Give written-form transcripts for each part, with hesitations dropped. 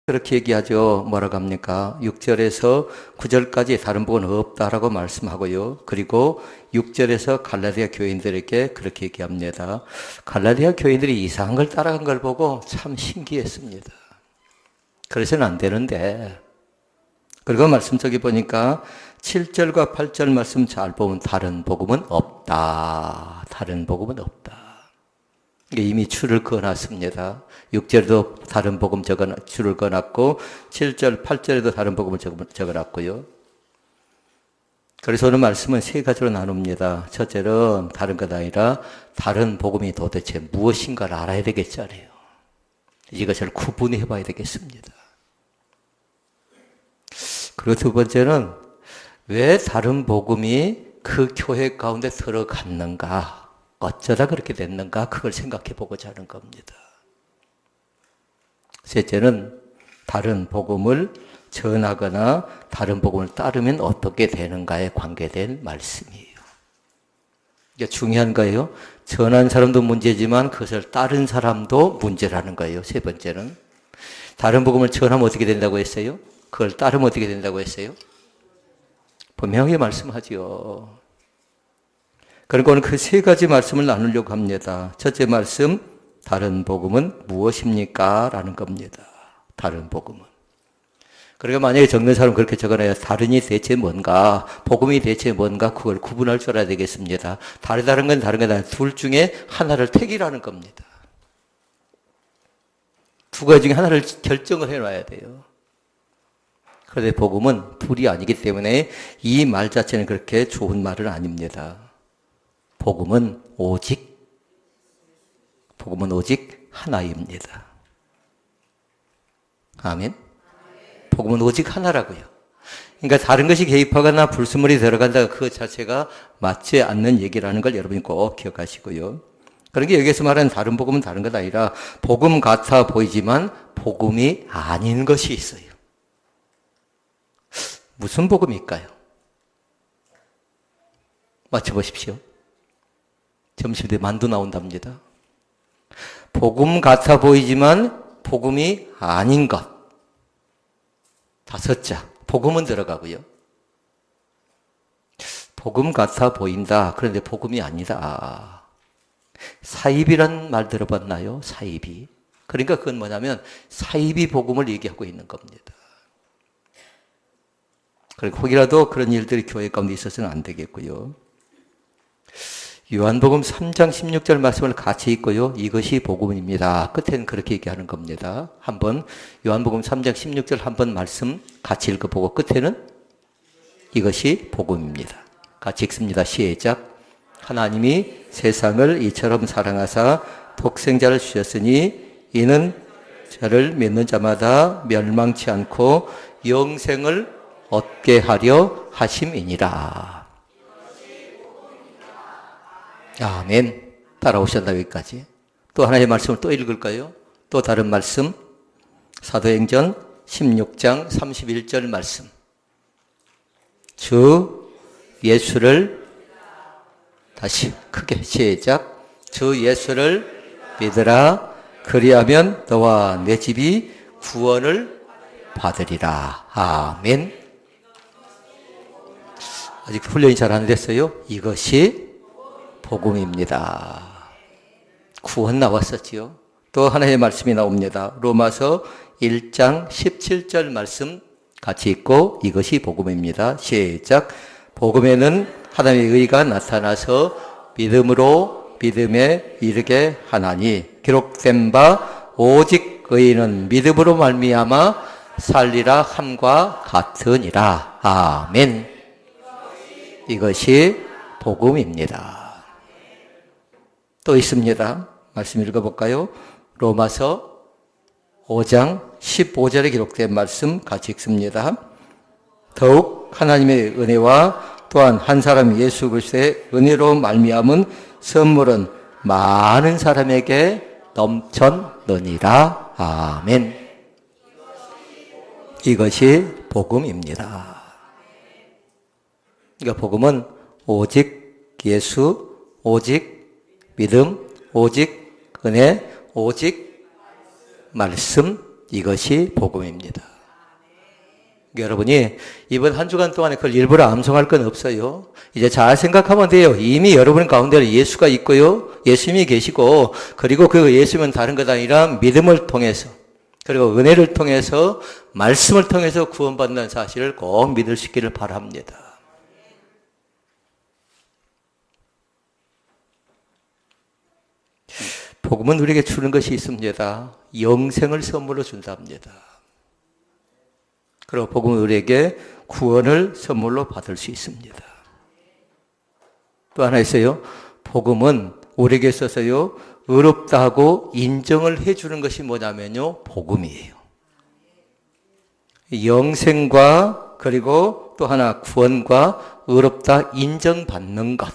그렇게 얘기하죠. 뭐라고 합니까? 6절에서 9절까지 다른 복은 없다라고 말씀하고요. 그리고 6절에서 갈라디아 교인들에게 그렇게 얘기합니다. 갈라디아 교인들이 이상한 걸 따라간 걸 보고 참 신기했습니다. 그래서는 안 되는데. 그리고 말씀 속에 보니까 7절과 8절 말씀 잘 보면 다른 복음은 없다. 다른 복음은 없다. 이미 줄을 그어놨습니다. 6절에도 다른 복음 줄을 그어놨고 7절, 8절에도 다른 복음을 적어놨고요. 그래서 오늘 말씀은 세 가지로 나눕니다. 첫째는 다른 것 아니라 다른 복음이 도대체 무엇인가를 알아야 되겠잖아요. 이것을 구분해 봐야 되겠습니다. 그리고 두 번째는 왜 다른 복음이 그 교회 가운데 들어갔는가? 어쩌다 그렇게 됐는가? 그걸 생각해 보고자 하는 겁니다. 셋째는 다른 복음을 전하거나 다른 복음을 따르면 어떻게 되는가에 관계된 말씀이에요. 이게 중요한 거예요. 전한 사람도 문제지만 그것을 따른 사람도 문제라는 거예요. 세 번째는 다른 복음을 전하면 어떻게 된다고 했어요? 그걸 따르면 어떻게 된다고 했어요? 분명히 말씀하지요. 그러니까 오늘 그 세 가지 말씀을 나누려고 합니다. 첫째 말씀, 다른 복음은 무엇입니까? 라는 겁니다. 다른 복음은. 그러니까 만약에 적는 사람은 그렇게 적어놔야 다른이 대체 뭔가, 복음이 대체 뭔가 그걸 구분할 줄 알아야 되겠습니다. 다르다는 건 다른 거다. 둘 중에 하나를 택이라는 겁니다. 두 가지 중에 하나를 결정을 해놔야 돼요. 그런데 복음은 둘이 아니기 때문에 이 말 자체는 그렇게 좋은 말은 아닙니다. 복음은 오직 하나입니다. 아멘. 복음은 오직 하나라고요. 그러니까 다른 것이 개입하거나 불순물이 들어간다 그 자체가 맞지 않는 얘기라는 걸 여러분이 꼭 기억하시고요. 그러니까 여기서 말하는 다른 복음은 다른 것 아니라 복음 같아 보이지만 복음이 아닌 것이 있어요. 무슨 복음일까요? 맞춰보십시오. 점심때 만두 나온답니다. 복음 같아 보이지만 복음이 아닌 것. 5자. 복음은 들어가고요. 복음 같아 보인다. 그런데 복음이 아니다. 사입이란 말 들어봤나요? 사입이. 그러니까 그건 뭐냐면 사입이 복음을 얘기하고 있는 겁니다. 그러니까 혹이라도 그런 일들이 교회 가운데 있어서는 안 되겠고요. 요한복음 3장 16절 말씀을 같이 읽고요. 이것이 복음입니다. 끝에는 그렇게 얘기하는 겁니다. 한번 요한복음 3장 16절 한번 말씀 같이 읽어보고 끝에는 이것이 복음입니다. 같이 읽습니다. 시작. 하나님이 세상을 이처럼 사랑하사 독생자를 주셨으니 이는 저를 믿는 자마다 멸망치 않고 영생을 얻게 하려 하심이니라. 아멘. 따라오셨나 여기까지. 또 하나의 말씀을 또 읽을까요? 또 다른 말씀. 사도행전 16장 31절 말씀. 주 예수를 다시 크게 시작. 주 예수를 믿으라. 그리하면 너와 내 집이 구원을 받으리라. 아멘. 아직 훈련이 잘 안 됐어요. 이것이 복음입니다. 구원 나왔었지요. 또 하나의 말씀이 나옵니다. 로마서 1장 17절 말씀 같이 읽고 이것이 복음입니다. 시작. 복음에는 하나님의 의가 나타나서 믿음으로 믿음에 이르게 하나니 기록된 바 오직 의인은 믿음으로 말미암아 살리라 함과 같으니라. 아멘. 이것이 복음입니다. 또 있습니다. 말씀 읽어볼까요? 로마서 5장 15절에 기록된 말씀 같이 읽습니다. 더욱 하나님의 은혜와 또한 한 사람 예수 그리스도의 은혜로 말미암은 선물은 많은 사람에게 넘쳤느니라. 아멘. 이것이 복음입니다. 그러니까 복음은 오직 예수, 오직 믿음, 오직 은혜, 오직 말씀, 이것이 복음입니다. 여러분이 이번 한 주간 동안에 그걸 일부러 암송할 건 없어요. 이제 잘 생각하면 돼요. 이미 여러분 가운데는 예수가 있고요. 예수님이 계시고, 그리고 그 예수님은 다른 것 아니라 믿음을 통해서, 그리고 은혜를 통해서, 말씀을 통해서 구원받는 사실을 꼭 믿을 수 있기를 바랍니다. 복음은 우리에게 주는 것이 있습니다. 영생을 선물로 준답니다. 그리고 복음은 우리에게 구원을 선물로 받을 수 있습니다. 또 하나 있어요. 복음은 우리에게 있어서요, 의롭다 하고 인정을 해주는 것이 뭐냐면요, 복음이에요. 영생과 그리고 또 하나 구원과 의롭다 인정받는 것.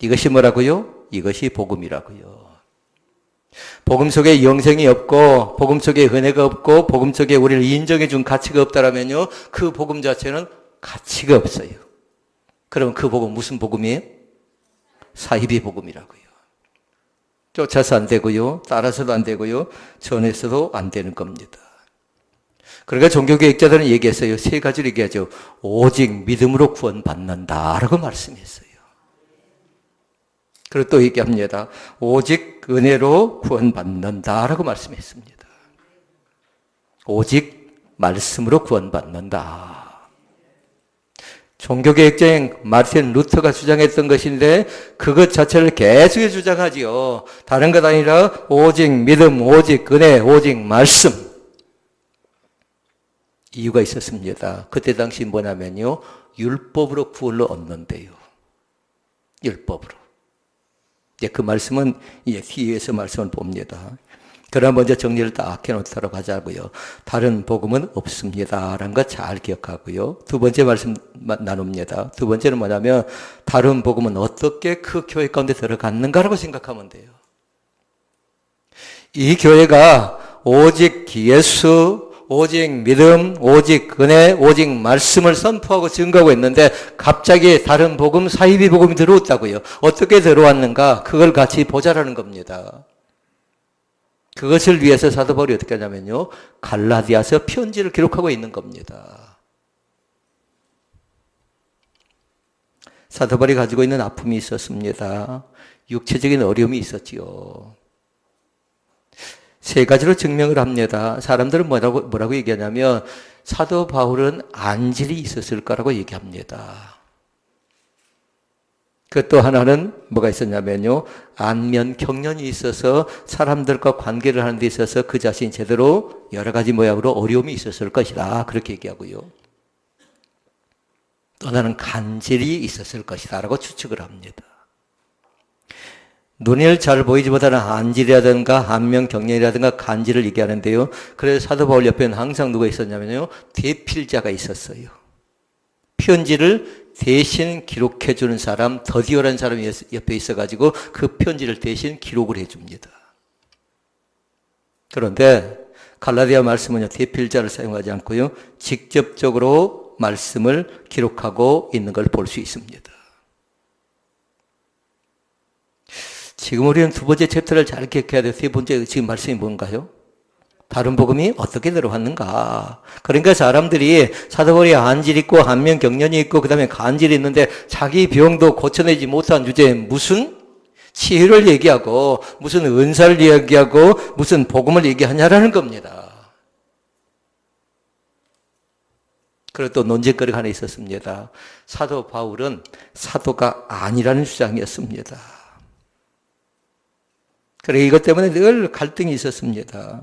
이것이 뭐라고요? 이것이 복음이라고요. 복음 속에 영생이 없고, 복음 속에 은혜가 없고, 복음 속에 우리를 인정해 준 가치가 없다라면요, 그 복음 자체는 가치가 없어요. 그럼 그 복음 무슨 복음이에요? 사이비 복음이라고요. 쫓아서 안 되고요, 따라서도 안 되고요, 전해서도 안 되는 겁니다. 그러니까 종교개혁자들은 얘기했어요. 세 가지를 얘기하죠. 오직 믿음으로 구원받는다라고 말씀했어요. 그리고 또 얘기합니다. 오직 은혜로 구원받는다라고 말씀했습니다. 오직 말씀으로 구원받는다. 종교개혁자인 마르틴 루터가 주장했던 것인데 그것 자체를 계속 주장하지요. 다른 것 아니라 오직 믿음, 오직 은혜, 오직 말씀. 이유가 있었습니다. 그때 당시 뭐냐면요, 율법으로 구원을 얻는데요. 율법으로. 그 말씀은 이제 뒤에서 말씀을 봅니다. 그러나 먼저 정리를 딱 해놓도록 하자고요. 다른 복음은 없습니다. 라는 거 잘 기억하고요. 두 번째 말씀 나눕니다. 두 번째는 뭐냐면 다른 복음은 어떻게 그 교회 가운데 들어갔는가라고 생각하면 돼요. 이 교회가 오직 예수, 오직 믿음, 오직 은혜, 오직 말씀을 선포하고 증거하고 있는데 갑자기 다른 복음, 사이비 복음이 들어왔다고요. 어떻게 들어왔는가? 그걸 같이 보자라는 겁니다. 그것을 위해서 사도 바울이 어떻게 하냐면요, 갈라디아서 편지를 기록하고 있는 겁니다. 사도 바울이 가지고 있는 아픔이 있었습니다. 육체적인 어려움이 있었지요. 세 가지로 증명을 합니다. 사람들은 뭐라고 얘기하냐면 사도 바울은 안질이 있었을 거라고 얘기합니다. 그 또 하나는 뭐가 있었냐면요, 안면 경련이 있어서 사람들과 관계를 하는 데 있어서 그 자신이 제대로 여러 가지 모양으로 어려움이 있었을 것이다. 그렇게 얘기하고요. 또 하나는 간질이 있었을 것이다 라고 추측을 합니다. 눈을 잘 보이지 못하는 안질이라든가 안면경련이라든가 간질을 얘기하는데요. 그래서 사도 바울 옆에는 항상 누가 있었냐면요, 대필자가 있었어요. 편지를 대신 기록해 주는 사람, 더디어라는 사람이 옆에 있어가지고 그 편지를 대신 기록을 해줍니다. 그런데 갈라디아 말씀은요, 대필자를 사용하지 않고요, 직접적으로 말씀을 기록하고 있는 걸 볼 수 있습니다. 지금 우리는 두 번째 챕터를 잘 기억해야 돼요. 세 번째 지금 말씀이 뭔가요? 다른 복음이 어떻게 들어왔는가? 그러니까 사람들이 사도 바울이 안질 있고 안면 경련이 있고 그다음에 간질이 있는데 자기 병도 고쳐내지 못한 주제에 무슨 치유를 얘기하고 무슨 은사를 얘기하고 무슨 복음을 얘기하냐라는 겁니다. 그리고 또 논쟁거리가 하나 있었습니다. 사도 바울은 사도가 아니라는 주장이었습니다. 그래, 이것 때문에 늘 갈등이 있었습니다.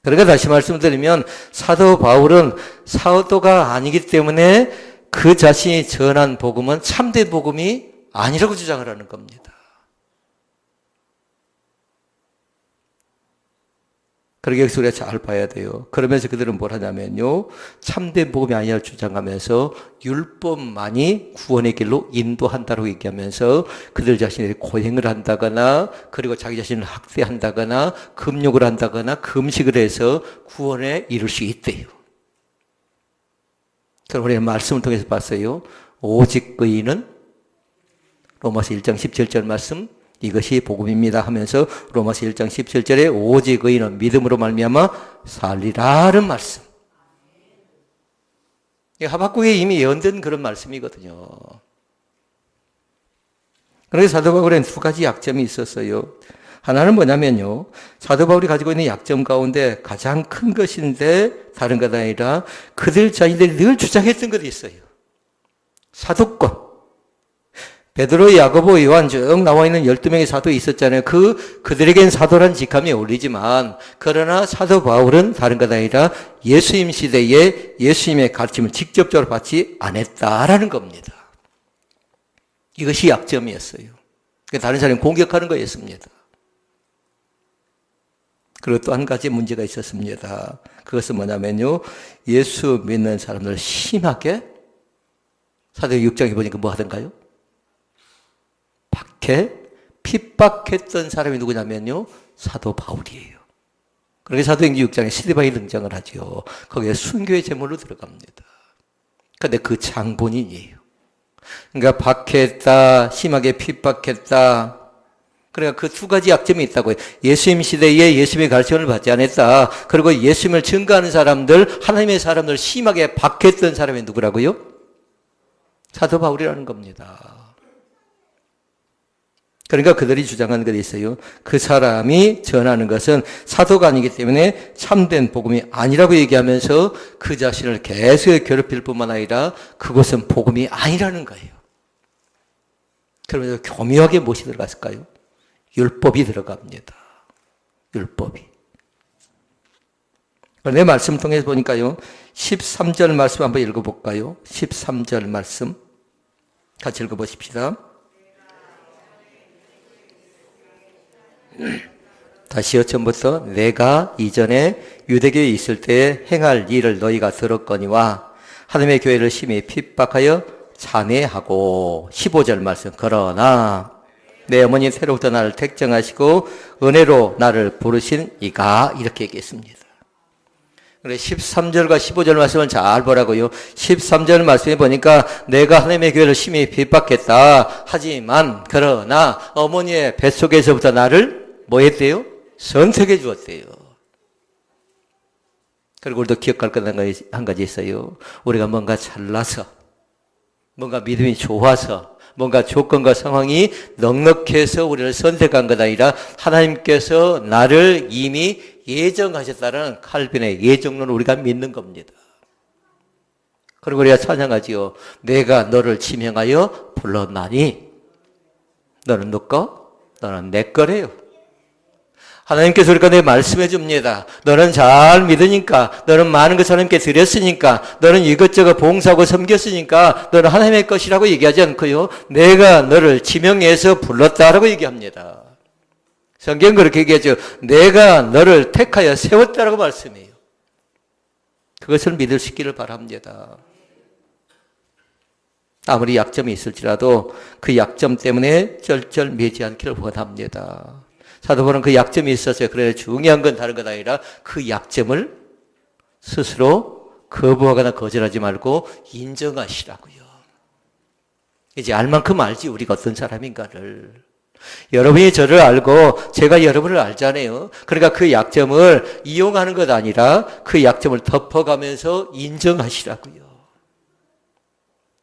그러니까 다시 말씀드리면 사도 바울은 사도가 아니기 때문에 그 자신이 전한 복음은 참된 복음이 아니라고 주장을 하는 겁니다. 그러게 여기서 우리가 잘 봐야 돼요. 그러면서 그들은 뭘 하냐면요, 참된 복음이 아니라고 주장하면서 율법만이 구원의 길로 인도한다고 얘기하면서 그들 자신이 고행을 한다거나 그리고 자기 자신을 학대한다거나 금욕을 한다거나 금식을 해서 구원에 이룰 수 있대요. 그럼 우리가 말씀을 통해서 봤어요. 오직 의인은 로마서 1장 17절 말씀, 이것이 복음입니다 하면서 로마서 1장 17절에 오직 의인은 믿음으로 말미암아 살리라는 말씀. 하박국에 이미 예언된 그런 말씀이거든요. 그런데 사도 바울에는 두 가지 약점이 있었어요. 하나는 뭐냐면요, 사도 바울이 가지고 있는 약점 가운데 가장 큰 것인데 다른 것 아니라 그들 자신들이 늘 주장했던 것이 있어요. 사도권. 베드로, 야고보, 요한 쭉 나와 있는 12명의 사도 있었잖아요. 그들에겐 사도란 직함이 어울리지만, 그러나 사도 바울은 다른 것 아니라 예수님 시대에 예수님의 가르침을 직접적으로 받지 않았다라는 겁니다. 이것이 약점이었어요. 다른 사람이 공격하는 거였습니다. 그리고 또 한 가지 문제가 있었습니다. 그것은 뭐냐면요, 예수 믿는 사람들 심하게 사도행 6장에 보니까 뭐 하던가요? 핍박했던 사람이 누구냐면요, 사도 바울이에요. 그러게 사도행전 6장에 스데반이 등장을 하죠. 거기에 순교의 제물로 들어갑니다. 그런데 그 장본인이에요. 그러니까 박해했다, 심하게 핍박했다. 그러니까 그 두 가지 약점이 있다고요. 예수님 시대에 예수님의 가르침을 받지 않았다. 그리고 예수님을 증거하는 사람들, 하나님의 사람들 심하게 박해했던 사람이 누구라고요? 사도 바울이라는 겁니다. 그러니까 그들이 주장하는 것이 있어요. 그 사람이 전하는 것은 사도가 아니기 때문에 참된 복음이 아니라고 얘기하면서 그 자신을 계속 괴롭힐 뿐만 아니라 그것은 복음이 아니라는 거예요. 그러면서 교묘하게 무엇이 들어갔을까요? 율법이 들어갑니다. 율법이. 내 말씀 통해서 보니까요, 13절 말씀 한번 읽어볼까요? 13절 말씀 같이 읽어보십시다. 다시요, 처음부터. 내가 이전에 유대교에 있을 때 행할 일을 너희가 들었거니와 하나님의 교회를 심히 핍박하여 잔해하고. 15절 말씀. 그러나 내 어머니 새로부터 나를 택정하시고 은혜로 나를 부르신 이가, 이렇게 얘기했습니다. 그래, 13절과 15절 말씀을 잘 보라고요. 13절 말씀에 보니까 내가 하나님의 교회를 심히 핍박했다. 하지만 그러나 어머니의 뱃속에서부터 나를 뭐 했대요? 선택해 주었대요. 그리고 우리도 기억할 것 한 가지 있어요. 우리가 뭔가 잘나서, 뭔가 믿음이 좋아서, 뭔가 조건과 상황이 넉넉해서 우리를 선택한 것 아니라 하나님께서 나를 이미 예정하셨다는 칼빈의 예정론을 우리가 믿는 겁니다. 그리고 우리가 찬양하지요. 내가 너를 지명하여 불렀나니 너는 너 거, 너는 내 거래요. 하나님께서 우리가 내 말씀해 줍니다. 너는 잘 믿으니까, 너는 많은 것을 하나님께 드렸으니까, 너는 이것저것 봉사하고 섬겼으니까 너는 하나님의 것이라고 얘기하지 않고요, 내가 너를 지명해서 불렀다라고 얘기합니다. 성경은 그렇게 얘기하죠. 내가 너를 택하여 세웠다라고 말씀해요. 그것을 믿을 수 있기를 바랍니다. 아무리 약점이 있을지라도 그 약점 때문에 쩔쩔매지 않기를 원합니다. 사도 바울은 그 약점이 있었어요. 그래, 중요한 건 다른 것 아니라 그 약점을 스스로 거부하거나 거절하지 말고 인정하시라고요. 이제 알 만큼 알지, 우리가 어떤 사람인가를. 여러분이 저를 알고 제가 여러분을 알잖아요. 그러니까 그 약점을 이용하는 것 아니라 그 약점을 덮어가면서 인정하시라고요.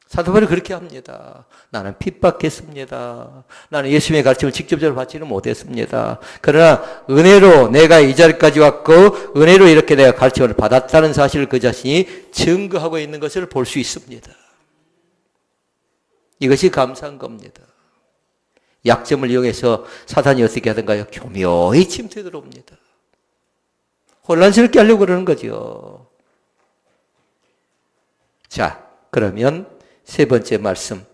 사도 바울이 그렇게 합니다. 나는 핍박했습니다. 나는 예수님의 가르침을 직접적으로 받지는 못했습니다. 그러나 은혜로 내가 이 자리까지 왔고 은혜로 이렇게 내가 가르침을 받았다는 사실을 그 자신이 증거하고 있는 것을 볼 수 있습니다. 이것이 감사한 겁니다. 약점을 이용해서 사단이 어떻게 하던가요? 교묘히 침투해 들어옵니다. 혼란스럽게 하려고 그러는 거죠. 자, 그러면 세 번째 말씀.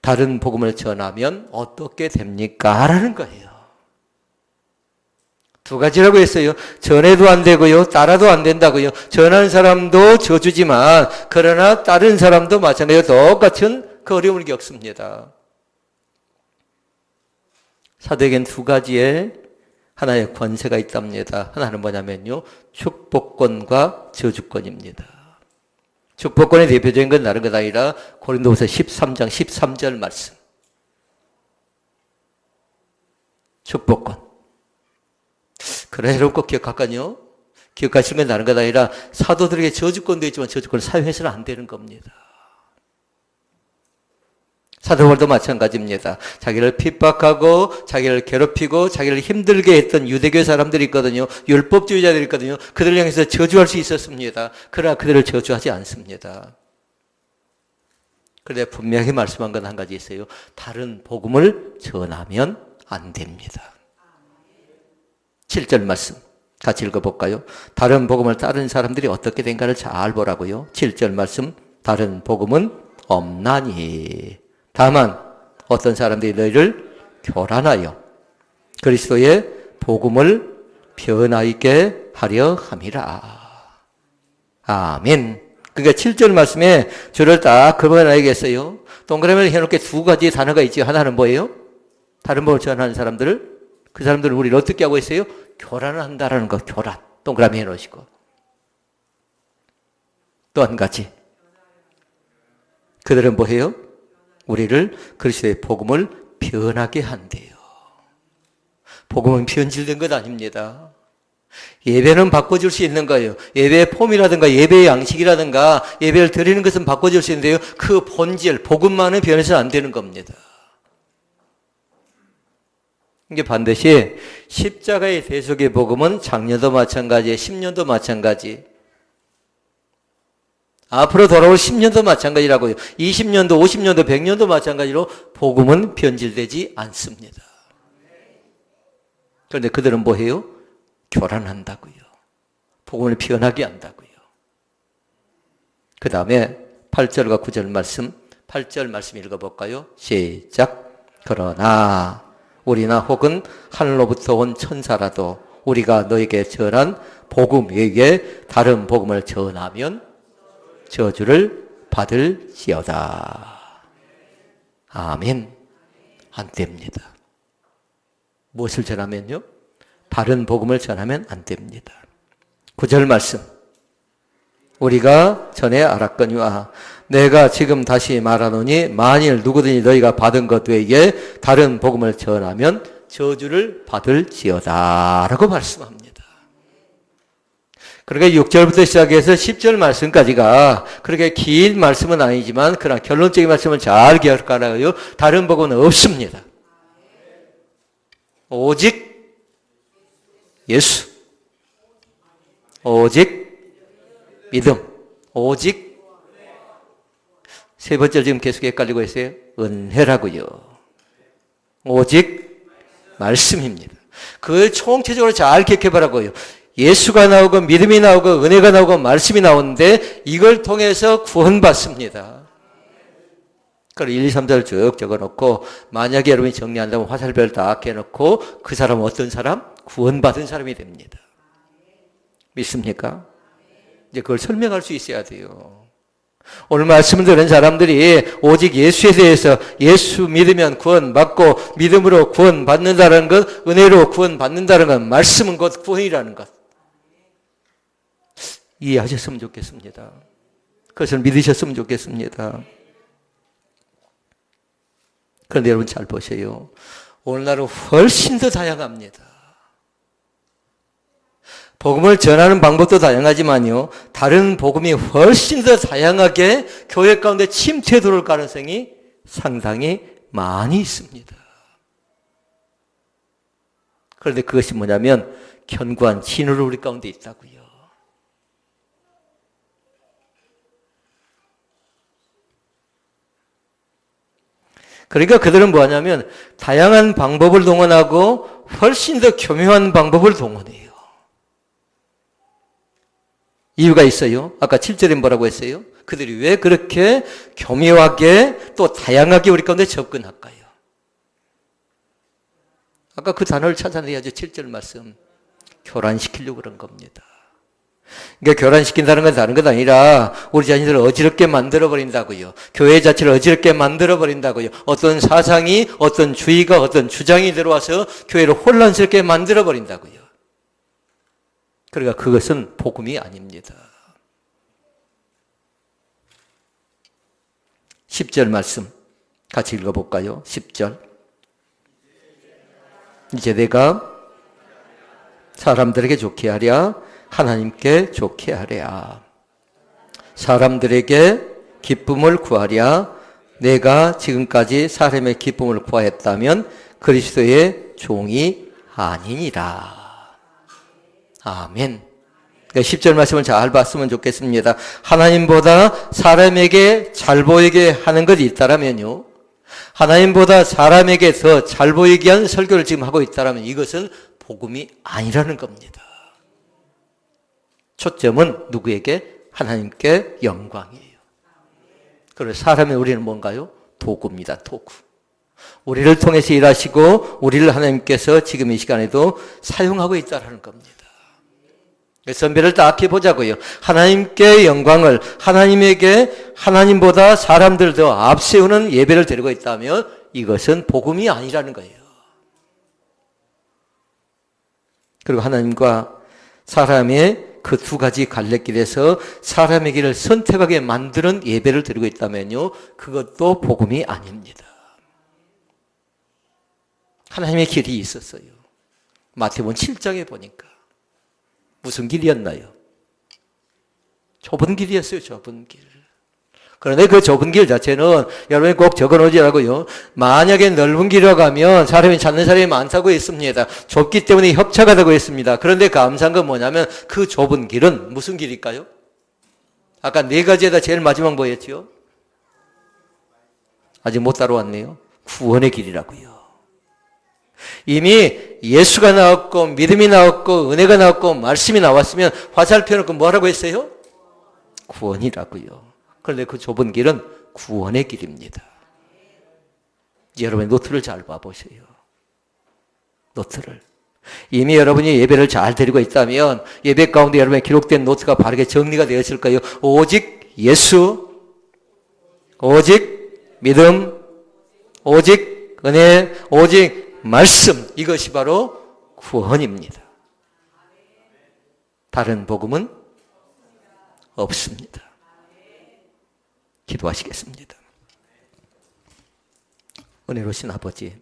다른 복음을 전하면 어떻게 됩니까? 라는 거예요. 두 가지라고 했어요. 전해도 안 되고요, 따라도 안 된다고요. 전하는 사람도 저주지만 그러나 다른 사람도 마찬가지로 똑같은 그 어려움을 겪습니다. 사도에겐 두 가지의 하나의 권세가 있답니다. 하나는 뭐냐면요, 축복권과 저주권입니다. 축복권의 대표적인 건 다른 것 아니라 고린도후서 13장 13절 말씀. 축복권. 그래, 여러분 꼭 기억할까요? 기억하시는 건 다른 것 아니라 사도들에게 저주권도 있지만 저주권을 사용해서는 안 되는 겁니다. 사도 바울도 마찬가지입니다. 자기를 핍박하고 자기를 괴롭히고 자기를 힘들게 했던 유대교 사람들이 있거든요. 율법주의자들이 있거든요. 그들을 향해서 저주할 수 있었습니다. 그러나 그들을 저주하지 않습니다. 그런데 분명히 말씀한 건 한 가지 있어요. 다른 복음을 전하면 안 됩니다. 7절 말씀 같이 읽어볼까요? 다른 복음을 따른 사람들이 어떻게 된가를 잘 보라고요. 7절 말씀, 다른 복음은 없나니 다만 어떤 사람들이 너희를 교란하여 그리스도의 복음을 변하게 하려 함이라. 아멘. 그러니까 7절 말씀에 저를 딱 그려놔야겠어요. 동그라미를 해놓게 두 가지 단어가 있지. 하나는 뭐예요? 다른 복음을 전하는 사람들을, 그 사람들은 우리를 어떻게 하고 있어요? 교란을 한다라는 거. 교란. 동그라미 해놓으시고. 또 한 가지. 그들은 뭐예요? 우리를 그리스도의 복음을 변하게 한대요. 복음은 변질된 것 아닙니다. 예배는 바꿔줄 수 있는 거예요. 예배의 폼이라든가 예배의 양식이라든가 예배를 드리는 것은 바꿔줄 수 있는데요. 그 본질, 복음만은 변해서는 안 되는 겁니다. 이게 반드시 십자가의 대속의 복음은 작년도 마찬가지, 10년도 마찬가지, 앞으로 돌아올 10년도 마찬가지라고요. 20년도, 50년도, 100년도 마찬가지로 복음은 변질되지 않습니다. 그런데 그들은 뭐해요? 교란한다고요. 복음을 변하게 한다고요. 그 다음에 8절과 9절 말씀, 8절 말씀 읽어볼까요? 시작. 그러나 우리나 혹은 하늘로부터 온 천사라도 우리가 너에게 전한 복음 외에 다른 복음을 전하면 저주를 받을지어다. 아멘. 안 됩니다. 무엇을 전하면요? 다른 복음을 전하면 안 됩니다. 9절 말씀. 우리가 전에 알았거니와 내가 지금 다시 말하노니 만일 누구든지 너희가 받은 것 외에 다른 복음을 전하면 저주를 받을지어다 라고 말씀합니다. 그러니까 6절부터 시작해서 10절 말씀까지가 그렇게 긴 말씀은 아니지만 그러나 결론적인 말씀을 잘 기억하라고요. 다른 복음은 없습니다. 오직 예수, 오직 믿음, 오직 세 번째 지금 계속 헷갈리고 있어요. 은혜라고요. 오직 말씀입니다. 그걸 총체적으로 잘 기억해보라고요. 예수가 나오고 믿음이 나오고 은혜가 나오고 말씀이 나오는데 이걸 통해서 구원받습니다. 그걸 1, 2, 3, 4를 쭉 적어놓고 만약에 여러분이 정리한다면 화살표를 딱 해놓고 그 사람은 어떤 사람? 구원받은 사람이 됩니다. 믿습니까? 이제 그걸 설명할 수 있어야 돼요. 오늘 말씀을 들은 사람들이 오직 예수에 대해서 예수 믿으면 구원받고 믿음으로 구원받는다는 것, 은혜로 구원받는다는 것, 말씀은 곧 구원이라는 것 이해하셨으면 좋겠습니다. 그것을 믿으셨으면 좋겠습니다. 그런데 여러분 잘 보세요. 오늘날은 훨씬 더 다양합니다. 복음을 전하는 방법도 다양하지만요. 다른 복음이 훨씬 더 다양하게 교회 가운데 침투해 들어올 가능성이 상당히 많이 있습니다. 그런데 그것이 뭐냐면 견고한 진으로 우리 가운데 있다고요. 그러니까 그들은 뭐하냐면 다양한 방법을 동원하고 훨씬 더 교묘한 방법을 동원해요. 이유가 있어요. 아까 7절에 뭐라고 했어요? 그들이 왜 그렇게 교묘하게 또 다양하게 우리 가운데 접근할까요? 아까 그 단어를 찾아내야죠. 7절 말씀. 교란시키려고 그런 겁니다. 그러니까 교란시킨다는 건 다른 것 아니라 우리 자신들을 어지럽게 만들어버린다고요. 교회 자체를 어지럽게 만들어버린다고요. 어떤 사상이, 어떤 주의가, 어떤 주장이 들어와서 교회를 혼란스럽게 만들어버린다고요. 그러니까 그것은 복음이 아닙니다. 10절 말씀 같이 읽어볼까요? 10절. 이제 내가 사람들에게 좋게 하랴 하나님께 좋게 하랴. 사람들에게 기쁨을 구하랴. 내가 지금까지 사람의 기쁨을 구하였다면 그리스도의 종이 아니니라. 아멘. 10절 말씀을 잘 봤으면 좋겠습니다. 하나님보다 사람에게 잘 보이게 하는 것이 있다라면요, 하나님보다 사람에게 더 잘 보이게 하는 설교를 지금 하고 있다라면 이것은 복음이 아니라는 겁니다. 초점은 누구에게? 하나님께 영광이에요. 그래서 사람의 우리는 뭔가요? 도구입니다. 도구. 우리를 통해서 일하시고 우리를 하나님께서 지금 이 시간에도 사용하고 있다는 겁니다. 선배를 딱 해보자고요. 하나님께 영광을, 하나님에게 하나님보다 사람들을 더 앞세우는 예배를 드리고 있다면 이것은 복음이 아니라는 거예요. 그리고 하나님과 사람의 그 두 가지 갈래길에서 사람의 길을 선택하게 만드는 예배를 드리고 있다면요, 그것도 복음이 아닙니다. 하나님의 길이 있었어요. 마태복음 7장에 보니까 무슨 길이었나요? 좁은 길이었어요. 좁은 길. 그런데 그 좁은 길 자체는 여러분이 꼭 적어놓으시라고요. 만약에 넓은 길로 가면 사람이 찾는 사람이 많다고 했습니다. 좁기 때문에 협차가 되고 있습니다. 그런데 감사한 건 뭐냐면 그 좁은 길은 무슨 길일까요? 아까 네 가지에다 제일 마지막 뭐였죠? 아직 못 따라왔네요. 구원의 길이라고요. 이미 예수가 나왔고 믿음이 나왔고 은혜가 나왔고 말씀이 나왔으면 화살표 놓고 뭐라고 했어요? 구원이라고요. 그런데 그 좁은 길은 구원의 길입니다. 여러분 노트를 잘 봐보세요. 노트를. 이미 여러분이 예배를 잘 드리고 있다면 예배 가운데 여러분의 기록된 노트가 바르게 정리가 되었을 거예요. 오직 예수, 오직 믿음, 오직 은혜, 오직 말씀, 이것이 바로 구원입니다. 다른 복음은 없습니다. 기도하시겠습니다. 은혜로우신 아버지,